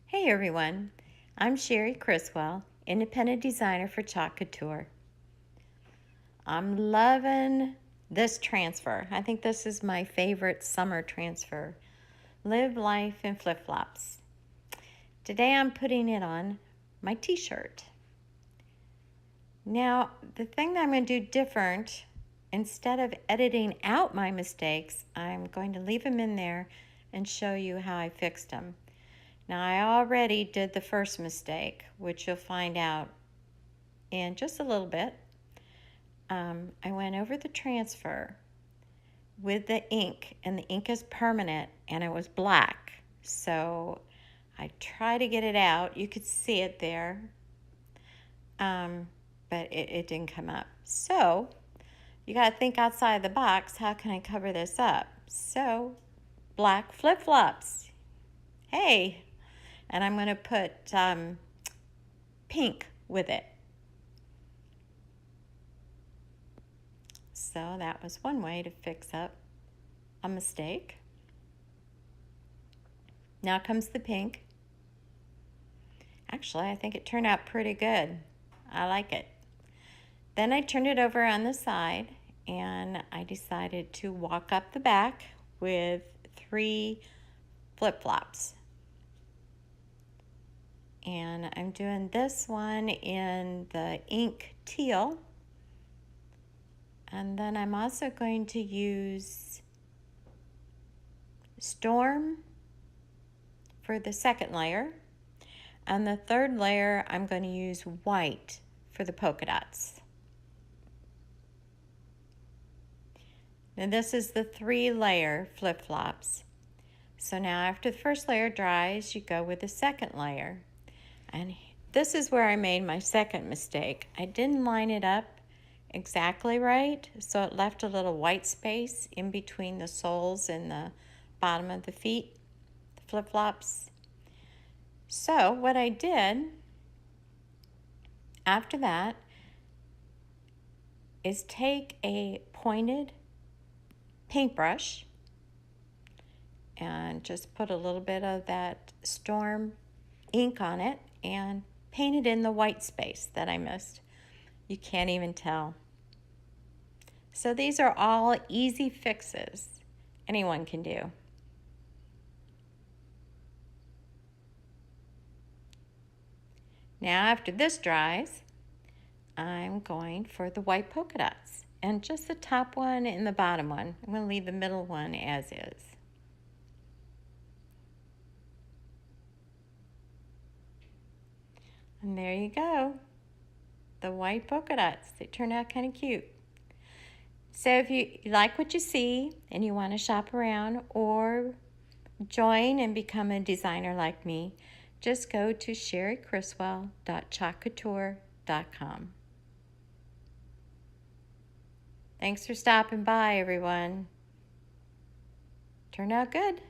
Hey everyone, I'm Sherry Criswell, independent designer for Couture. I'm loving this transfer. I think this is my favorite summer transfer. Live life in flip-flops. Today I'm putting it on my t-shirt. Now, the thing that I'm going to do different, instead of editing out my mistakes, I'm going to leave them in there and show you how I fixed them. Now, I already did the first mistake, which you'll find out in just a little bit. I went over the transfer with the ink, and the ink is permanent, and it was black. So I tried to get it out. You could see it there, but it didn't come up. So you got to think outside the box. How can I cover this up? So black flip-flops. Hey! And I'm going to put pink with it. So that was one way to fix up a mistake. Now comes the pink. Actually, I think it turned out pretty good. I like it. Then I turned it over on the side, and I decided to walk up the back with 3 flip-flops. And I'm doing this one in the ink teal. And then I'm also going to use Storm for the second layer. And the third layer, I'm going to use white for the polka dots. And this is the 3-layer flip-flops. So now after the first layer dries, you go with the second layer. And this is where I made my second mistake. I didn't line it up exactly right, so it left a little white space in between the soles and the bottom of the feet, the flip-flops. So what I did after that is take a pointed paintbrush and just put a little bit of that Storm ink on it and paint it in the white space that I missed. You can't even tell. So these are all easy fixes anyone can do. Now after this dries, I'm going for the white polka dots, and just the top one and the bottom one. I'm going to leave the middle one as is. And there you go, the white polka dots. They turned out kind of cute. So if you like what you see and you want to shop around or join and become a designer like me, just go to sherrycriswell.chalkcouture.com. Thanks for stopping by, everyone. Turned out good.